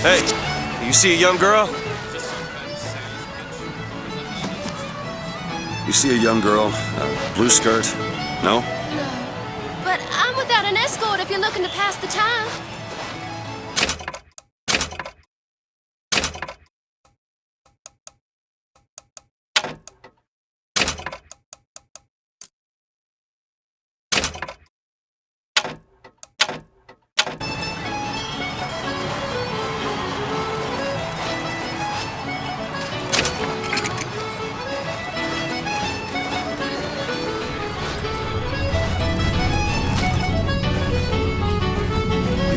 Hey, you see a young girl? You see a young girl, blue skirt? No? No. But I'm without an escort if you're looking to pass the time.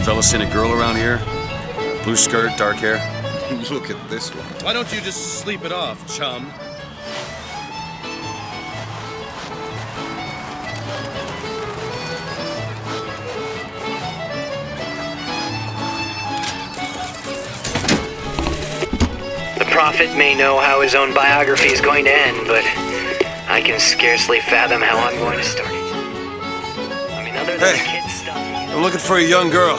Fella seen a girl around here? Blue skirt, dark hair? Look at this one. Why don't you just sleep it off, chum? The prophet may know how his own biography is going to end, but I can scarcely fathom how I'm going to start it. I mean, other than the kid stuff. I'm looking for a young girl.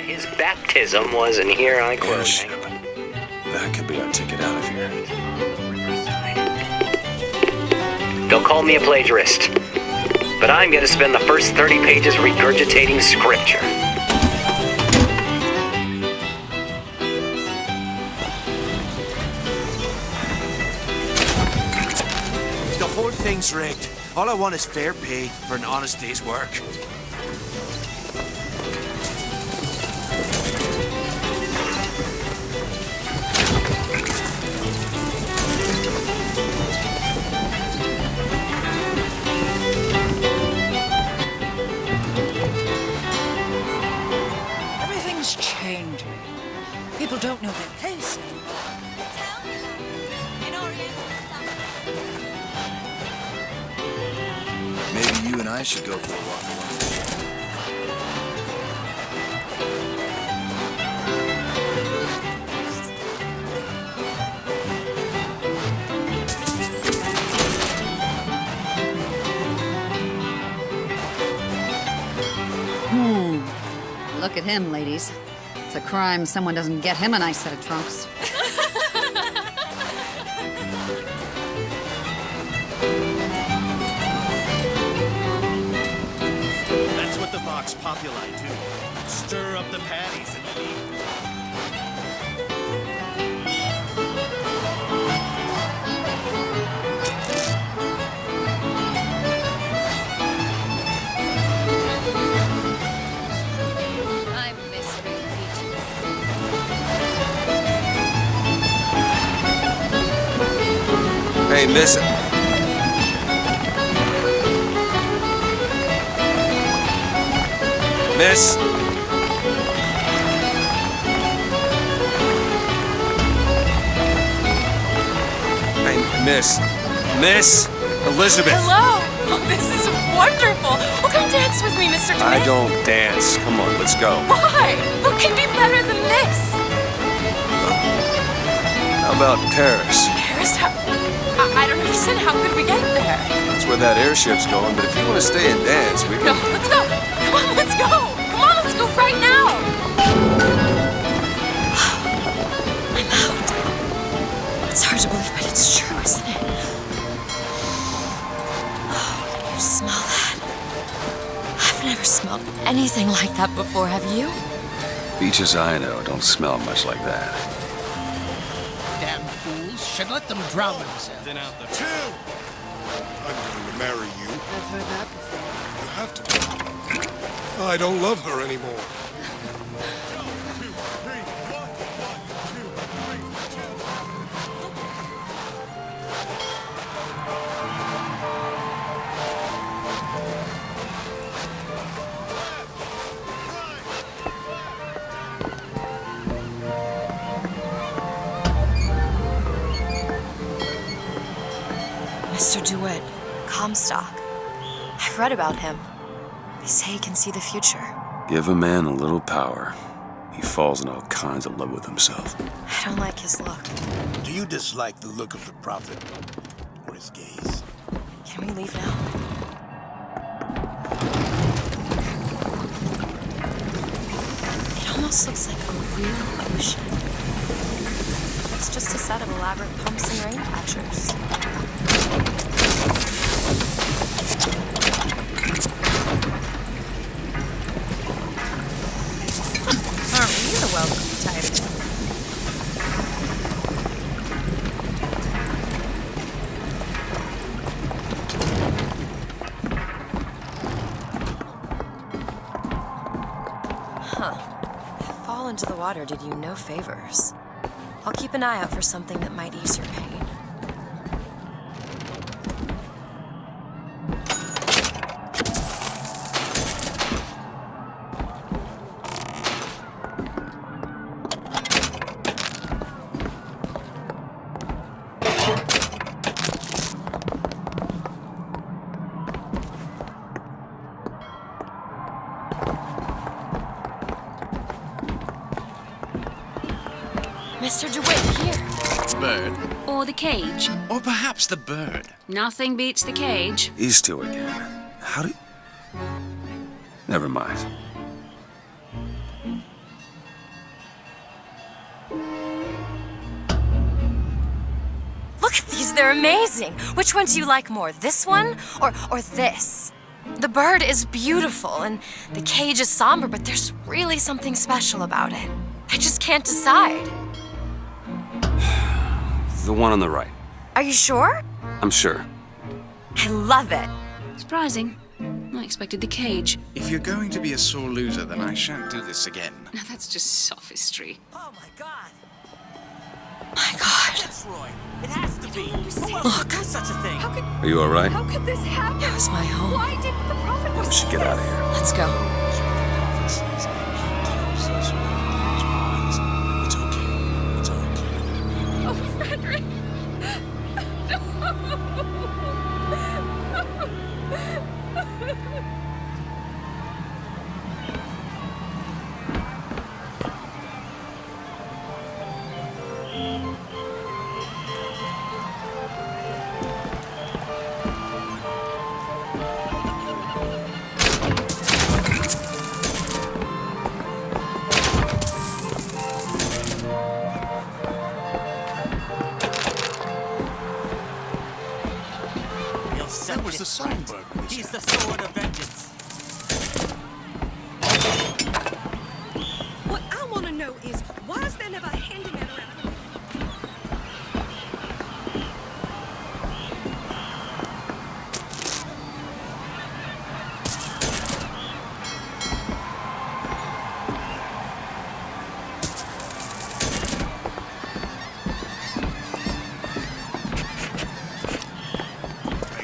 His baptism was, and here I quote. Airship. That could be our ticket out of here. They'll call me a plagiarist, but I'm going to spend the first 30 pages regurgitating scripture. The whole thing's rigged. All I want is fair pay for an honest day's work. Everything's changing. People don't know their place anymore. Maybe you and I should go for a walk. Look at him, ladies. It's a crime someone doesn't get him a nice set of trunks. That's what the Vox Populi do. Stir up the patties and then eat. I miss real beaches. Hey, miss it. Miss. Hey, miss. Miss Elizabeth. Hello! Oh, this is wonderful! Well, come dance with me, Mr. Tomei. I don't dance. Come on, let's go. Why? What can be better than this? How about Paris? Paris? I don't understand. How could we get there? That's where that airship's going, but if you want to stay and dance, we No, can... let's go! Come on, let's go! Come on, let's go right now! I'm out. It's hard to believe, but it's true, isn't it? Oh, can you smell that? I've never smelled anything like that before, have you? Beaches I know don't smell much like that. Damn fools should let them drown themselves. Then out the Two! I'm going to marry you. I've heard that before. You have to. I don't love her anymore. Mr. DeWitt, Comstock. I've read about him. They say he can see the future. Give a man a little power, he falls in all kinds of love with himself. I don't like his look. Do you dislike the look of the prophet? Or his gaze? Can we leave now? It almost looks like a real ocean. It's just a set of elaborate pumps and rain catchers. Aren't we the welcome type? That fall into the water did you no favors. I'll keep an eye out for something that might ease your pain. Mr. DeWitt, here. Bird. Or the cage. Or perhaps the bird. Nothing beats the cage. These two again. How do... Never mind. Look at these, they're amazing. Which one do you like more, this one or this? The bird is beautiful and the cage is somber, but there's really something special about it. I just can't decide. The one on the right. Are you sure? I'm sure. I love it. Surprising. I expected the cage. If you're going to be a sore loser, then I shan't do this again. Now that's just sophistry. Oh my God! My God. That's Roy. It has to be. Look. There's such a thing. Are you all right? How could this happen? It was my home. Why didn't the prophet We should get out of here. Let's go. It's okay. It's okay. Oh, Frederick! That was the songbird. He's the sword of vengeance. What I want to know is, why is there never a handyman around?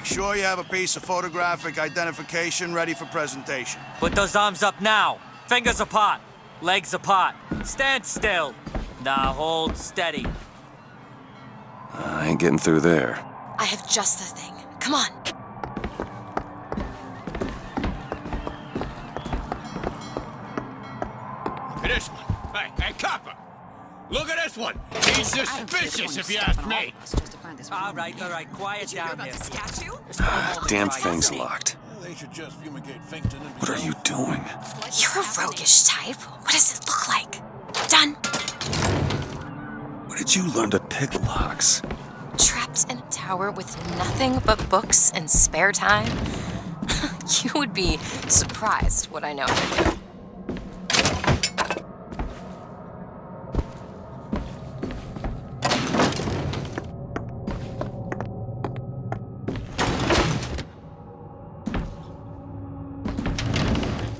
Sure you have a piece of photographic identification ready for presentation. Put those arms up now. Fingers apart. Legs apart. Stand still. Now hold steady. I ain't getting through there. I have just the thing. Come on. Look at this one. Hey, copper. Look at this one. He's suspicious, if you ask me. All right, quiet down there. Damn thing's locked. They should just fumigate Finkton and What are you doing? You're a roguish type. What does it look like? Done. Where did you learn to pick locks? Trapped in a tower with nothing but books and spare time? You would be surprised what I know how to do.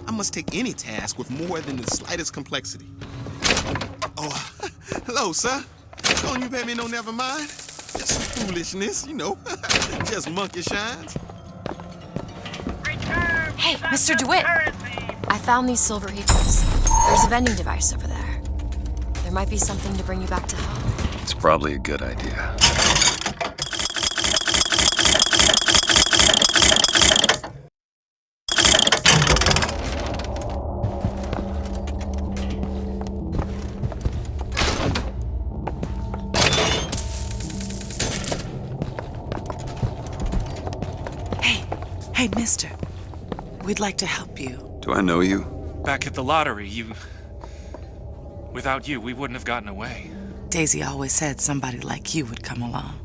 I must take any task with more than the slightest complexity. Oh, hello, sir. Don't you pay me no never mind? Just foolishness, you know. Just monkey shines. Hey, Mr. DeWitt. I found these silver eagles. There's a vending device over there. There might be something to bring you back to health. It's probably a good idea. Hey, mister. We'd like to help you. Do I know you? Back at the lottery, Without you, we wouldn't have gotten away. Daisy always said somebody like you would come along.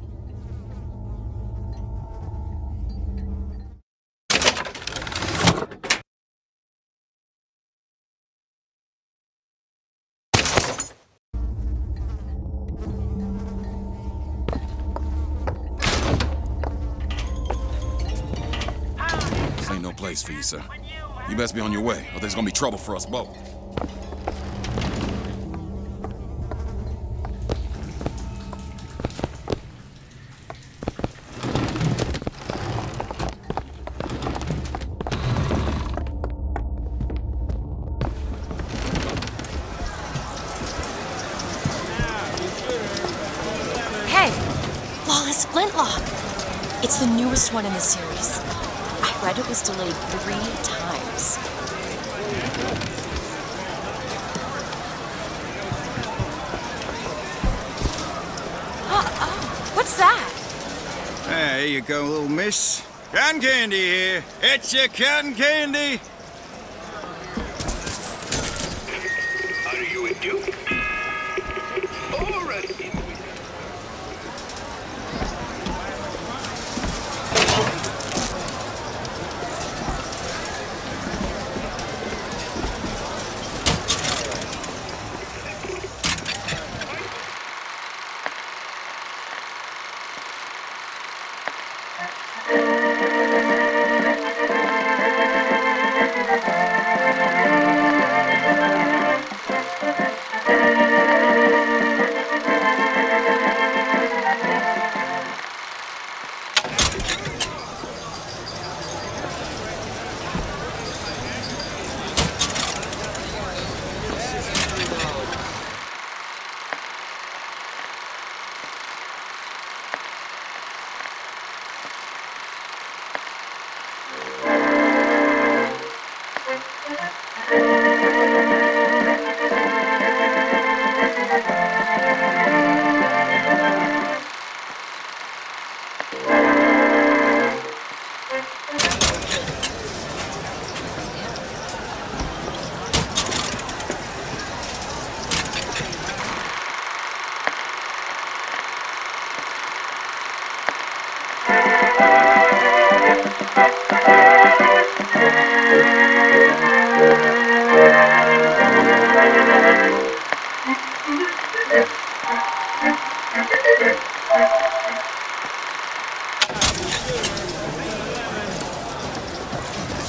This ain't no place for you, sir. You best be on your way, or there's gonna be trouble for us both. Hey, Lawless Flintlock. It's the newest one in the series. I read it was delayed 3 times. What's that? There you go, little miss. Cotton candy here. It's your cotton candy. Are you a duke? Or a...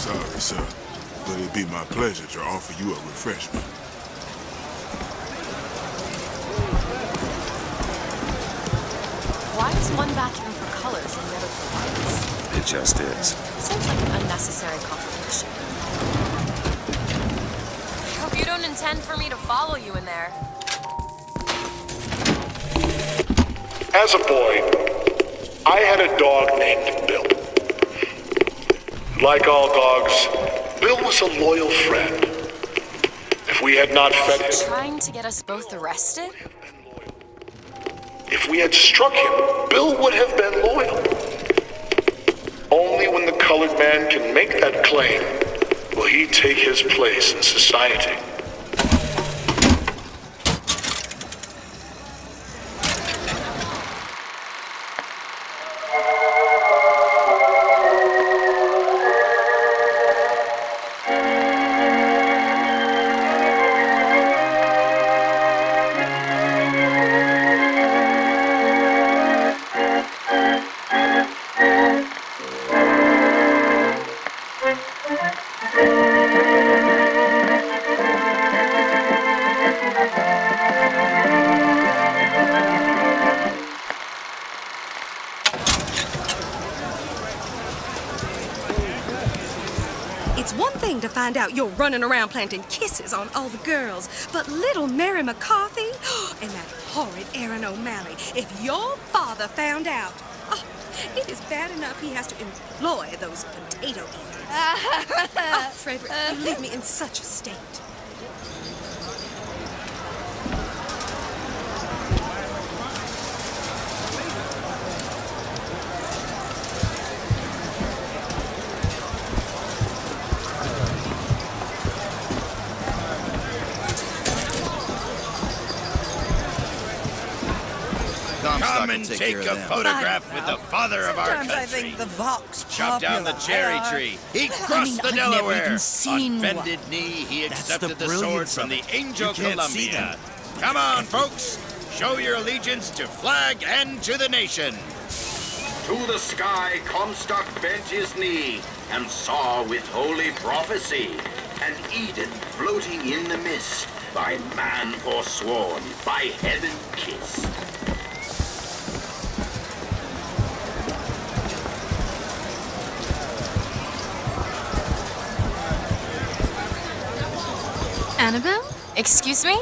Sorry, sir, but it'd be my pleasure to offer you a refreshment. Why is one bathroom for colors and the other for whites? It just is. Seems like an unnecessary complication. I hope you don't intend for me to follow you in there. As a boy, I had a dog named Bill. Like all dogs, Bill was a loyal friend. If we had not fed him, Trying to get us both arrested? if we had struck him, Bill would have been loyal. Only when the colored man can make that claim will he take his place in society. It's one thing to find out you're running around planting kisses on all the girls, but little Mary McCarthy and that horrid Aaron O'Malley, if your father found out, oh, it is bad enough he has to employ those potato eaters. Oh, Frederick, you leave me in such a state. Come and take a photograph with the father of our Sometimes country. I think the Vox Chop down the cherry tree. He crossed the I've never Delaware. even seen On bended one. knee, he That's accepted the the sword brilliance from of the it. Angel You can't see Columbia. them. Come on, folks. Show your allegiance to flag and to the nation. To the sky Comstock bent his knee and saw with holy prophecy an Eden floating in the mist, by man forsworn, by heaven kissed. Annabelle? Excuse me?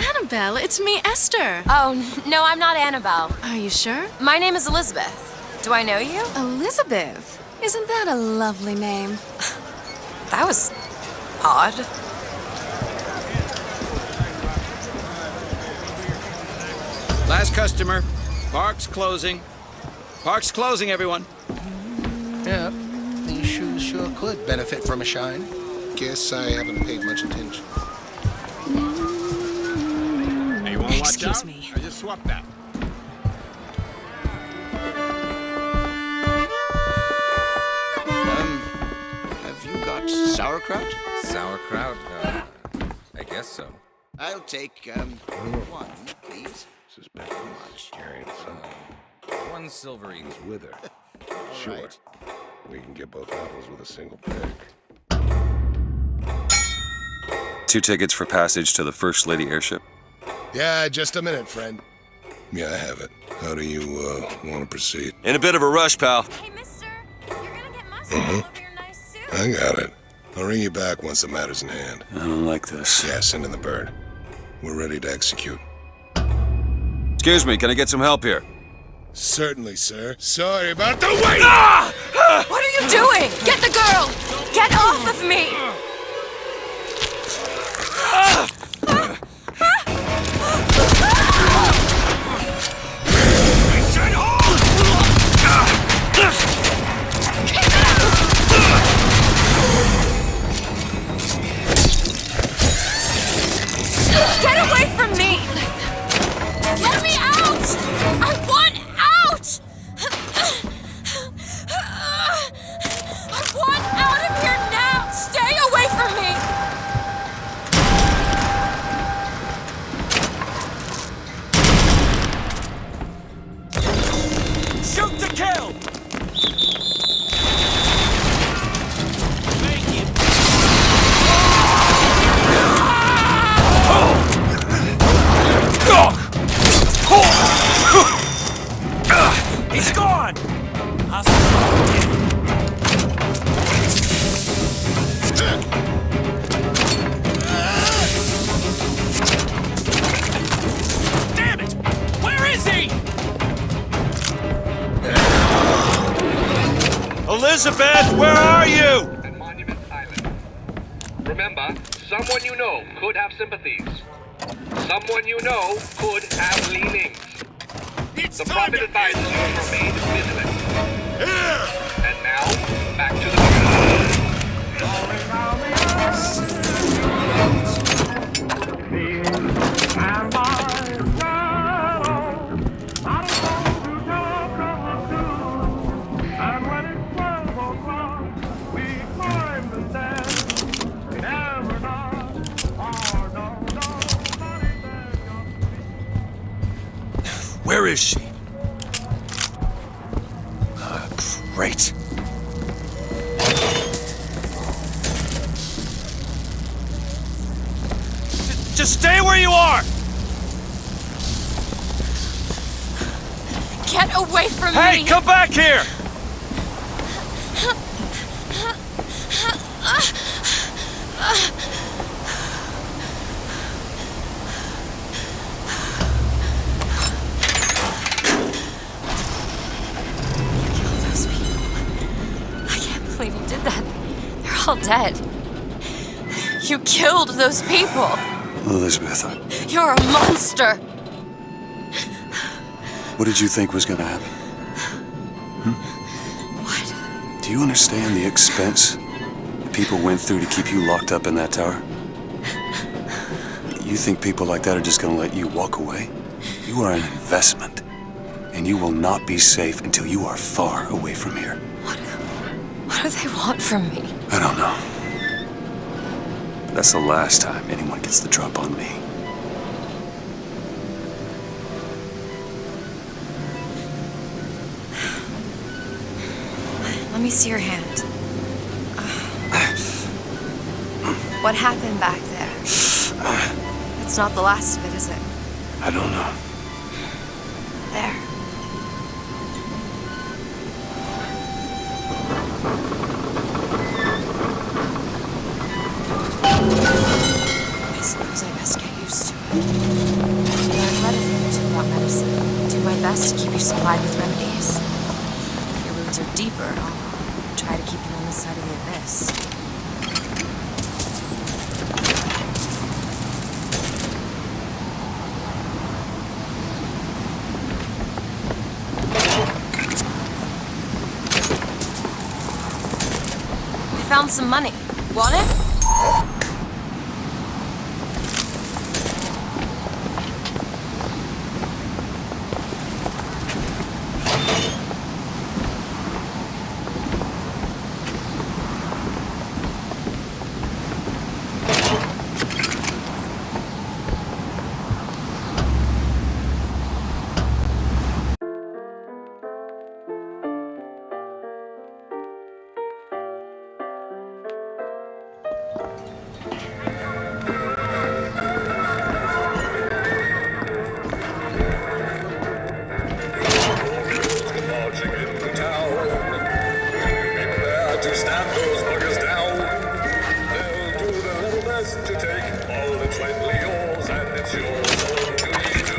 Annabelle, it's me, Esther. Oh, no, I'm not Annabelle. Are you sure? My name is Elizabeth. Do I know you? Elizabeth. Isn't that a lovely name? That was odd. Last customer. Park's closing. Park's closing, everyone. Yeah, these shoes sure could benefit from a shine. Guess I haven't paid much attention. Hey, you wanna watch Excuse out? me. I just swapped that. Have you got sauerkraut? Sauerkraut? I guess so. I'll take, one, please. Suspect how much? Carrying something. One silver each. With her. Sure. right. We can get both apples with a single pick. 2 tickets for passage to the First Lady airship. Yeah, just a minute, friend. Yeah, I have it. How do you, want to proceed? In a bit of a rush, pal. Hey, mister, you're gonna get mustard all over your nice suit. I got it. I'll ring you back once the matter's in hand. I don't like this. Yeah, send in the bird. We're ready to execute. Excuse me, can I get some help here? Certainly, sir. Sorry about the wait! What are you doing? Get the girl! Get off of me! Get away from me! Let me out! I want out! I want out of here now! Stay away from me! Shoot to kill! He's gone! Damn it! Where is he? Elizabeth, where are you? At Monument Island. Remember, someone you know could have sympathies. Someone you know could have leanings. The private advisors have remained vigilant. And now, back to the Where is she? Great. Just stay where you are! Get away from me! Hey, come back here! You did that. They're all dead. You killed those people. Elizabeth, You're a monster. what did you think was gonna happen? What? Do you understand the expense people went through to keep you locked up in that tower? You think people like that are just gonna let you walk away? You are an investment. And you will not be safe until you are far away from here. What do they want from me? I don't know. But that's the last time anyone gets the drop on me. Let me see your hand. What happened back there? It's not the last of it, is it? I don't know. There. I suppose I best get used to it. I've read a thing or two about medicine. Do my best to keep you supplied with remedies. If your wounds are deeper, I'll try to keep you on this side of the abyss. Found some money. Want it?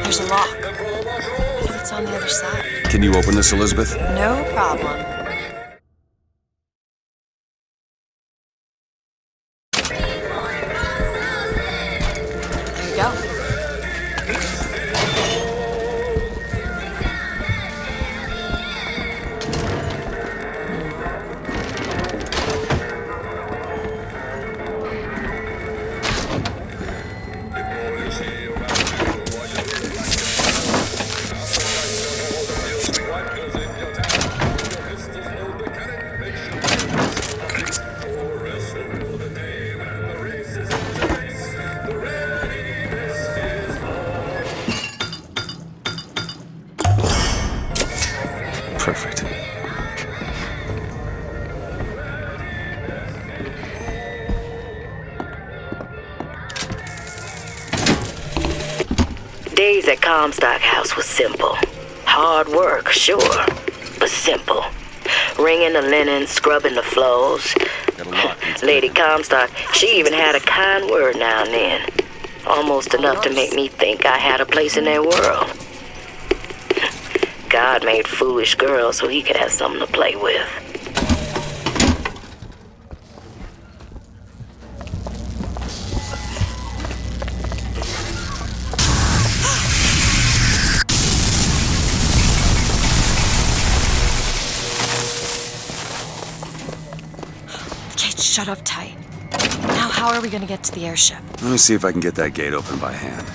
There's a lock. It's on the other side. Can you open this, Elizabeth? No problem. There you go. Perfect. Days at Comstock House was simple. Hard work, sure, but simple. Wringing the linen, scrubbing the floors. Lady Comstock, she even had a kind word now and then. Almost enough to make me think I had a place in their world. God made foolish girls so he could have something to play with. Kate, shut up tight. Now, how are we gonna get to the airship? Let me see if I can get that gate open by hand.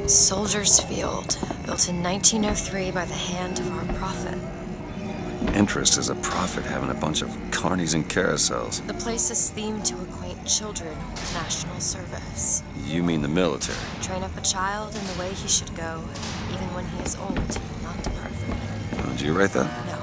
Soldiers Field, built in 1903 by the hand of our prophet. Interest is a prophet having a bunch of carnies and carousels. The place is themed to acquaint children with national service. You mean the military? Train up a child in the way he should go, even when he is old, not depart from it. Oh, did you write that? No.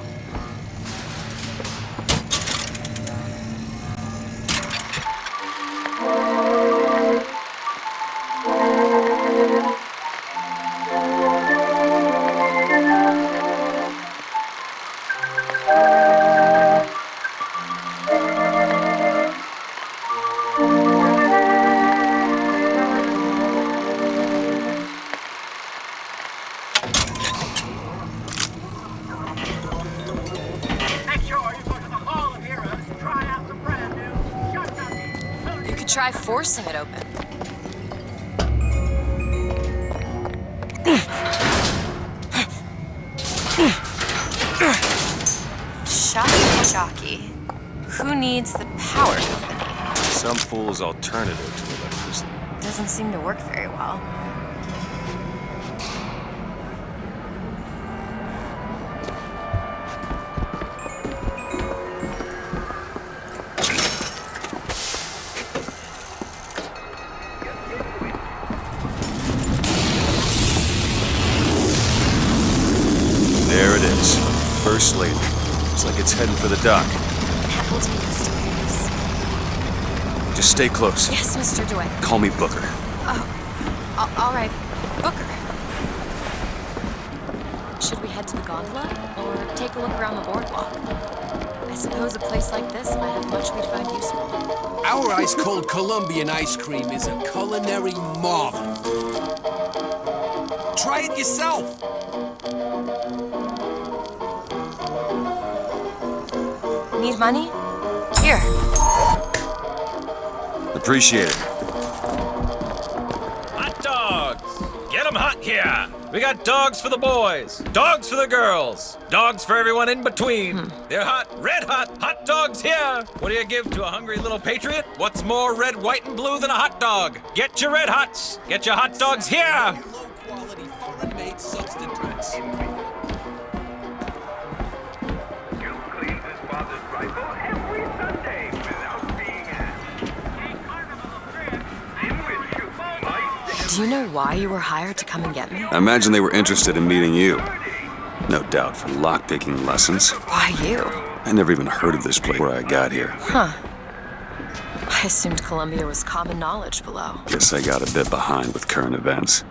Try forcing it open. who needs the power company? Some fool's alternative to electricity. Doesn't seem to work very well. There it is. First lady. Looks like it's heading for the dock. That will take us to Paris. Just stay close. Yes, Mr. DeWitt. Call me Booker. Oh, all right. Booker. Should we head to the gondola or take a look around the boardwalk? I suppose a place like this might have much we'd find useful. Our ice-cold Colombian ice cream is a culinary marvel. Try it yourself. Need money? Here. Appreciate it. Hot dogs! Get 'em hot here! We got dogs for the boys, dogs for the girls, dogs for everyone in between. They're hot, red hot dogs here! What do you give to a hungry little patriot? What's more red, white, and blue than a hot dog? Get your red hots! Get your hot dogs here! Low-quality, foreign-made substitutes. Do you know why you were hired to come and get me? I imagine they were interested in meeting you. No doubt for lockpicking lessons. Why you? I never even heard of this place before I got here. Huh. I assumed Columbia was common knowledge below. Guess I got a bit behind with current events.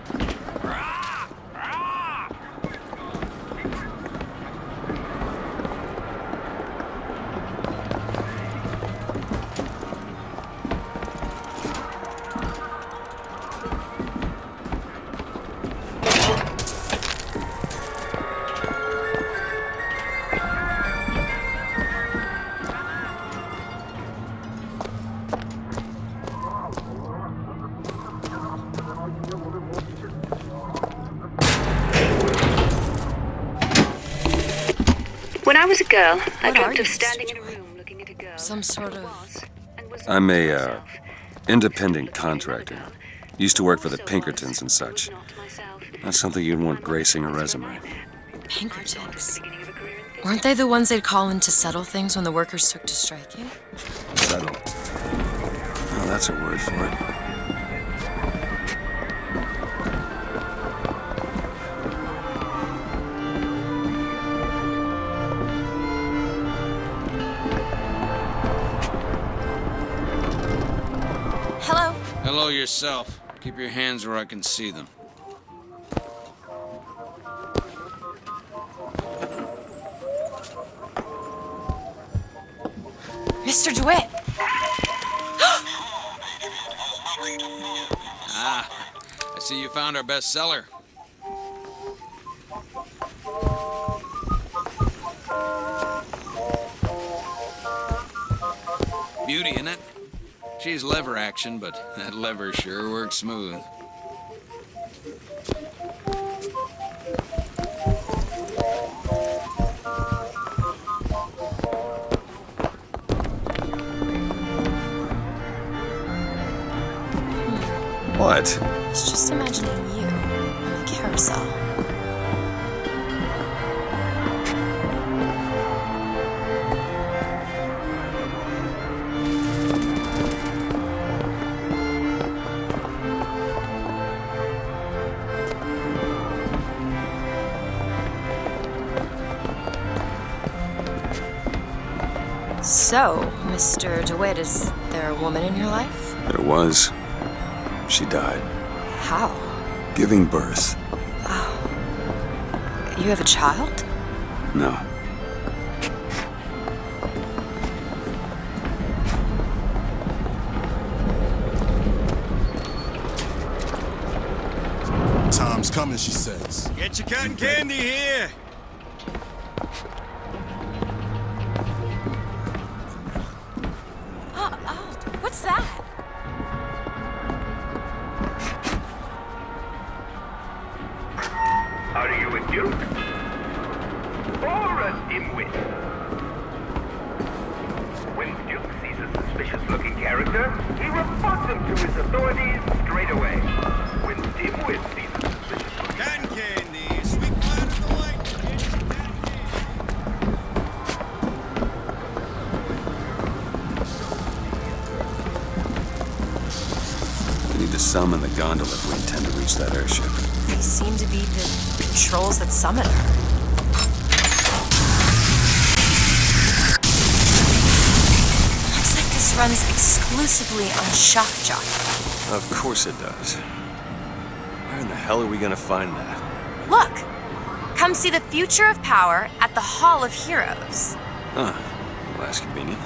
When I was a girl, I dreamt of standing in a room looking at a girl. Some sort of... I'm a, independent contractor. Used to work for the Pinkertons and such. Not something you'd want gracing a resume. Pinkertons? Weren't they the ones they'd call in to settle things when the workers took to striking? Settle. Oh, that's a word for it. Hello? Hello yourself. Keep your hands where I can see them. Mr. DeWitt! Ah, I see you found our bestseller. Beauty, isn't it? She's lever action, but that lever sure works smooth. What? I was just imagining you on the carousel. So, Mr. DeWitt, is there a woman in your life? There was. She died. How? Giving birth. Oh. You have a child? No. Time's coming, she says. Get your cotton candy here. What's that? Are you a duke? Or a dimwit? When character, he reports him to his authorities straight away. When Dimwit sees a suspicious Cotton candy, sweet wine of the light. We need to summon the gondola if we intend to reach that airship. They seem to be the controls that summon her. Looks like this runs exclusively on shock jock. Of course it does. Where in the hell are we gonna find that? Look! Come see the future of power at the Hall of Heroes. Huh. Well, that's convenient.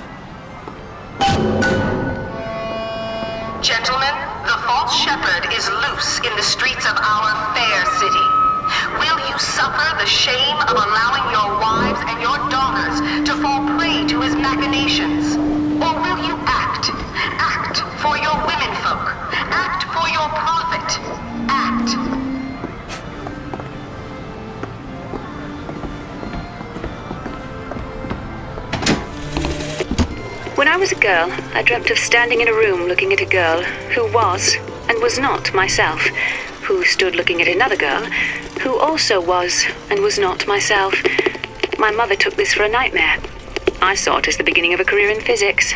Gentlemen, the false shepherd is loose in the streets of our fair city. Will you suffer the shame of allowing your wives and your daughters to fall prey to his machinations? Or will you act? Act for your womenfolk. Act for your profit. Act. When I was a girl, I dreamt of standing in a room looking at a girl who was and was not myself, who stood looking at another girl who also was and was not myself. My mother took this for a nightmare. I saw it as the beginning of a career in physics.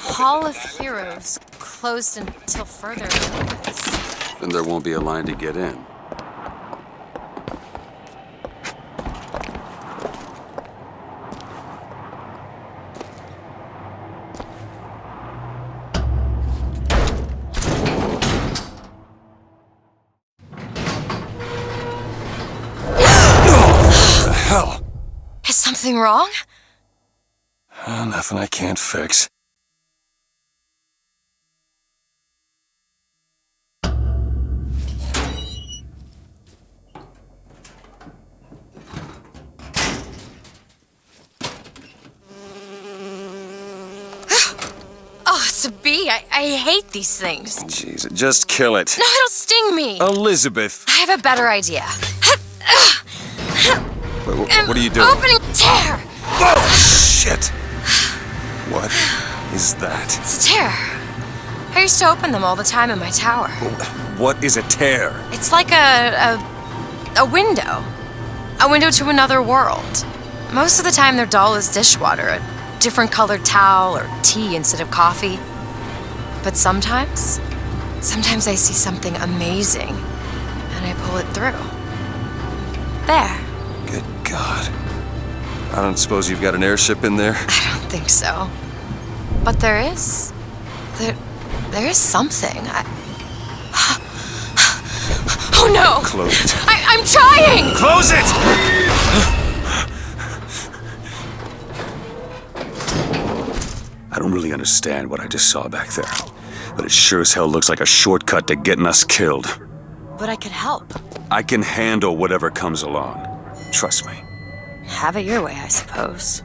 Hall of Heroes closed until further notice. Then there won't be a line to get in. What the hell? Is something wrong? Nothing I can't fix. Oh, it's a bee. I hate these things. Jeez, just kill it. No, it'll sting me. Elizabeth. I have a better idea. What are you doing? Opening a tear. Oh, shit. What is that? It's a tear. I used to open them all the time in my tower. What is a tear? It's like a window. A window to another world. Most of the time they're dull as dishwater, a different colored towel or tea instead of coffee. But sometimes I see something amazing and I pull it through. There. Good God. I don't suppose you've got an airship in there? I don't think so. But there is. There is something. Oh no! Close it. I'm trying! Close it! I don't really understand what I just saw back there, but it sure as hell looks like a shortcut to getting us killed. But I could help. I can handle whatever comes along. Trust me. Have it your way, I suppose.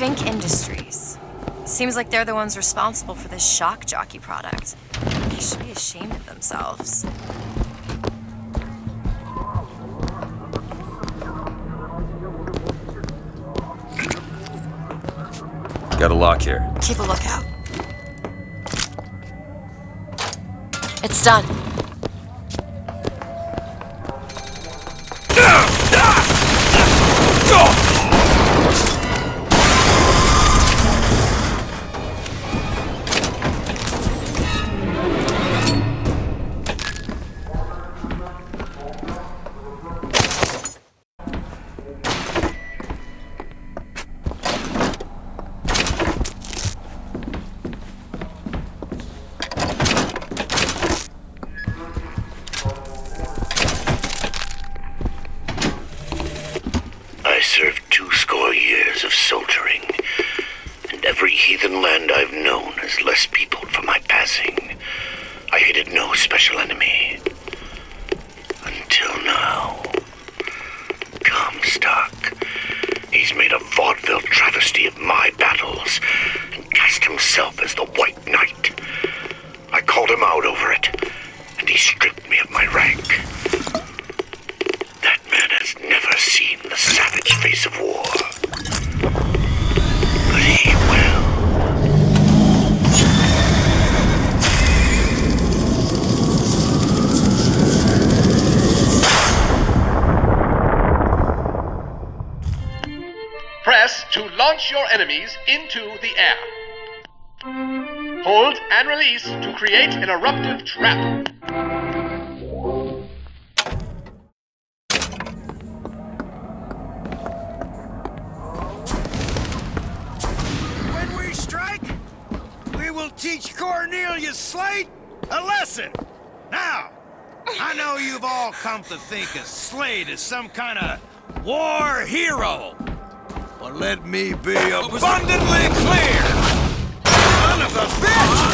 Fink Industries. Seems like they're the ones responsible for this shock jockey product. They should be ashamed of themselves. Got a lock here. Keep a lookout. It's done. I served 20 years of soldiering, and every heathen land I've known has less peopled for my passing. I hated no special enemy. Until now. Comstock. He's made a vaudeville travesty of my battles, and cast himself as the White Knight. I called him out over it, and he stripped me of my rank. That man has never seen the savage face of war. But he will. Press to launch your enemies into the air. Hold and release to create an eruptive trap. When we strike, we will teach Cornelius Slate a lesson. Now, I know you've all come to think of Slate as some kind of war hero. But let me be abundantly clear. Son of a bitch!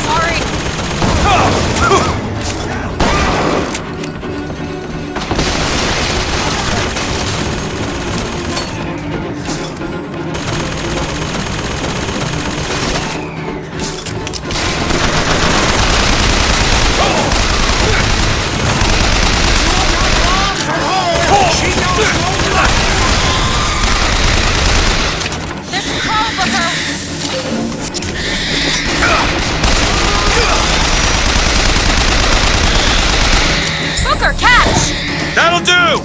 Sorry. There's a call for her. Booker, catch! That'll do!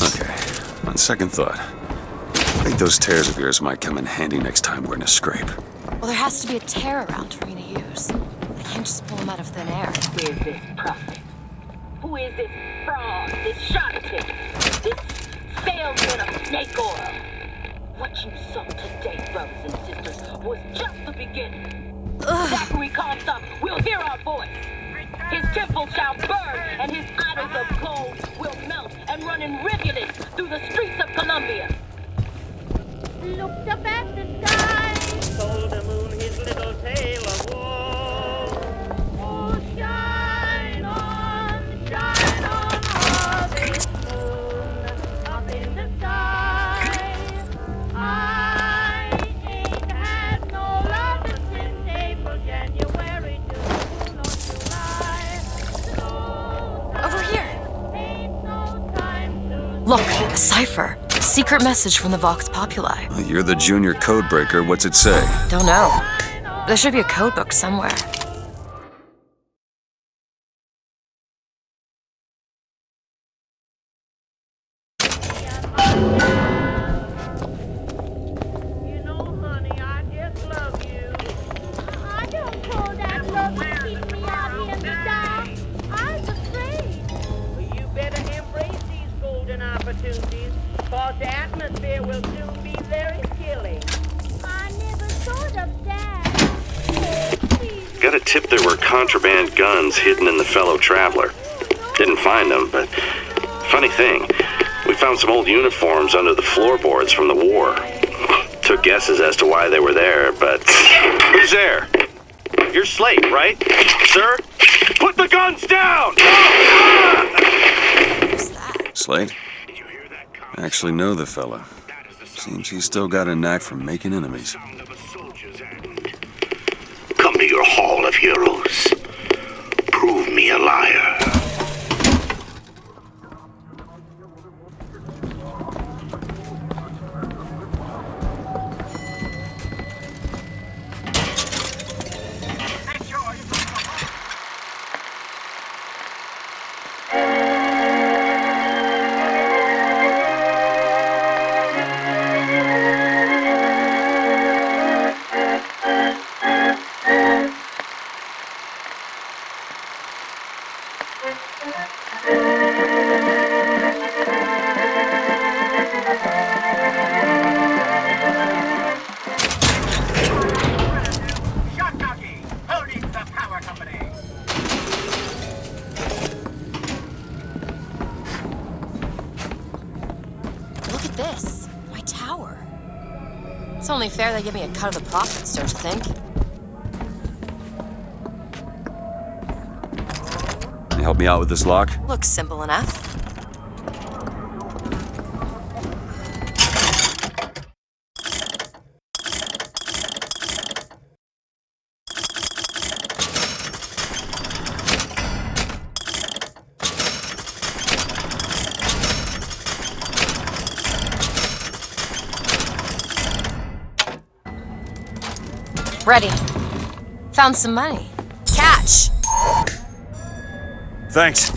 Okay, on second thought, I think those tears of yours might come in handy next time we're in a scrape. Well, there has to be a tear around for me to use. I can't just pull them out of thin air. Who is this prophet? Who is this fraud, this charlatan, this salesman of snake oil? What you saw today, brothers and sisters, was just the beginning. Zachary Comstock will hear our voice. His temple shall burn, and his idols of gold will melt and run in rivulets through the streets of Columbia. Looked up at the sky, told the moon his little tale of woe. Oh, shine on, all this moon up in the sky. I ain't had no love since April, January, June, or July. So Over here. ain't no time to Look, a cipher. Secret message from the Vox Populi. You're the junior codebreaker. What's it say? Don't know. There should be a code book somewhere. You know, honey, I got a tip there were contraband guns hidden in the fellow traveler. Didn't find them, but funny thing, we found some old uniforms under the floorboards from the war. Took guesses as to why they were there, but... Who's there? You're Slate, right? Sir? Put the guns down! Slate? I actually know the fella. Seems he's still got a knack for making enemies. Come to your Hall of Heroes. Prove me a liar. It's only fair they give me a cut of the profits, don't you think? Can you help me out with this lock? Looks simple enough. Ready. Found some money. Catch! Thanks.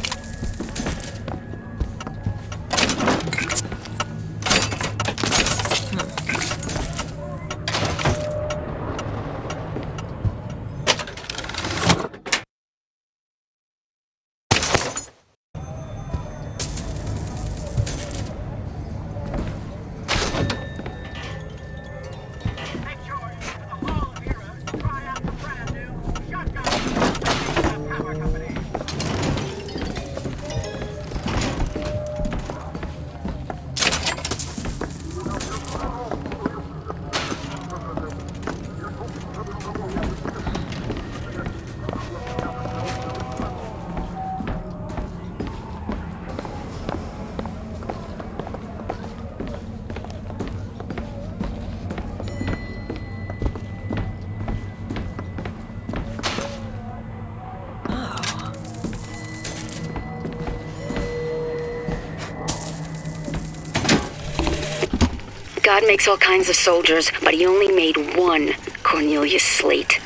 God makes all kinds of soldiers, but he only made one Cornelius Slate.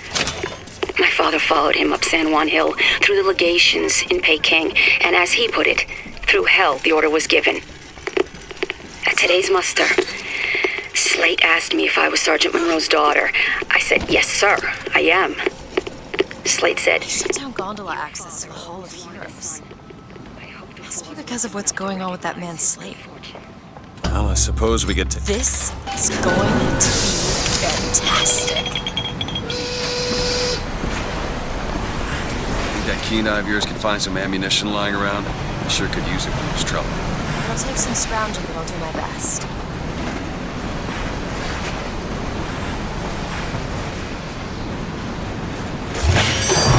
My father followed him up San Juan Hill, through the legations in Peking, and as he put it, through hell the order was given. At today's muster, Slate asked me if I was Sergeant Monroe's daughter. I said, yes, sir, I am. Slate said, Shut down gondola access to the Hall of Heroes. Must be because of what's going on with that man Slate. Well, I suppose we get to... This is going to be fantastic. Think that keen eye of yours can find some ammunition lying around? I sure could use it when there's trouble. It'll take some scrounging, but I'll do my best.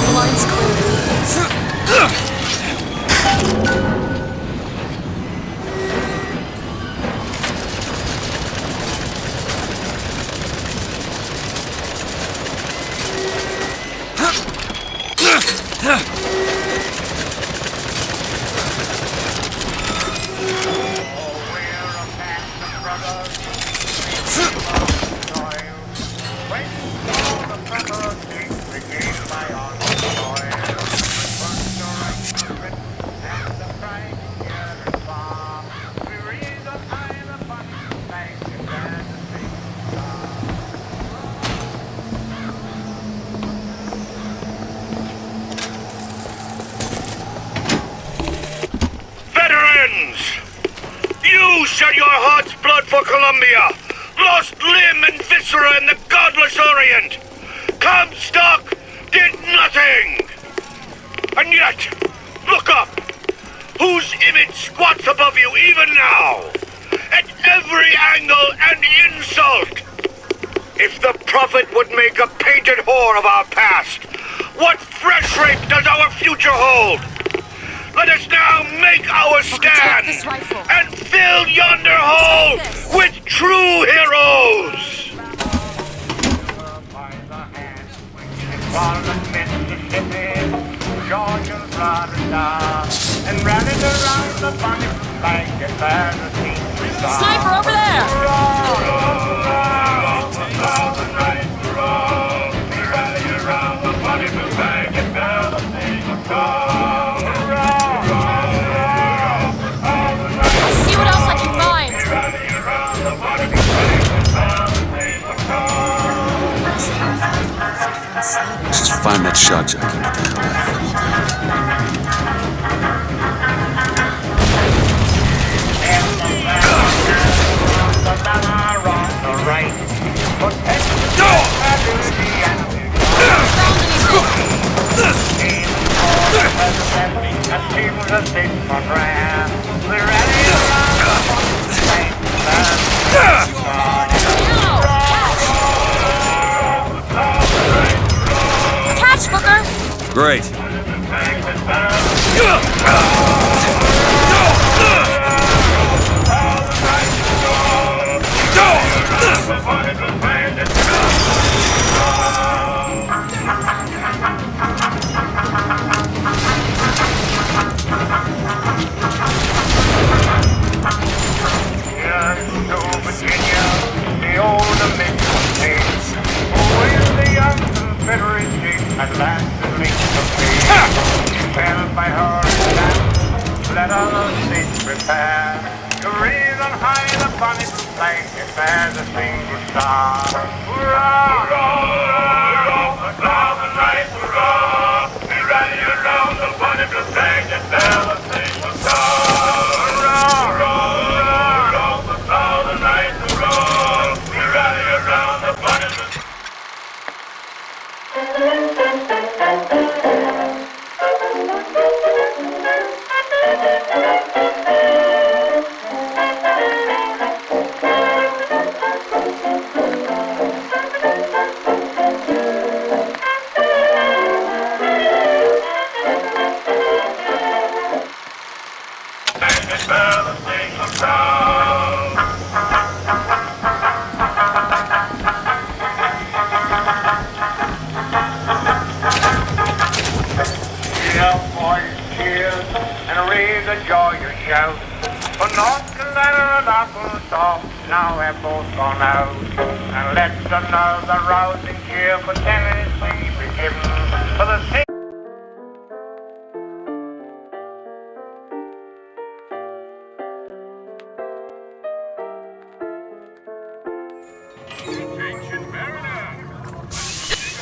The line's clear. Shed your heart's blood for Columbia, lost limb and viscera in the godless Orient. Comstock did nothing. nothing! And yet, look up! Whose image squats above you even now? At every angle and insult! If the prophet would make a painted whore of our past, what fresh rape does our future hold? Let us now make our stand and fill yonder hole with true heroes! Georgia's riding down and rallied around the funny blanket as a team. Sniper over See what else I can find. Just find that shot jack and get the hell out of Catch, Booker! Great. At last the link of peace fell by her hand. Let all states prepare to raise on high the bonny blue flag as a single star. Hurrah! Hurrah! Hurrah! Loud and right, hurrah! We rally around the bonny blue flag as a single star. Hurrah! Hurrah! Hurrah! Loud and right, hurrah! We rally around the bonny blue flag. For North Carolina and Arkansas now have both gone out. And let another rousing cheer for Tennessee be given for the sake.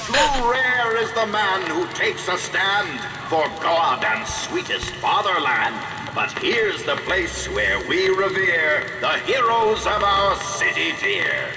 Too rare is the man who takes a stand for God and sweetest fatherland. But here's the place where we revere the heroes of our city dear.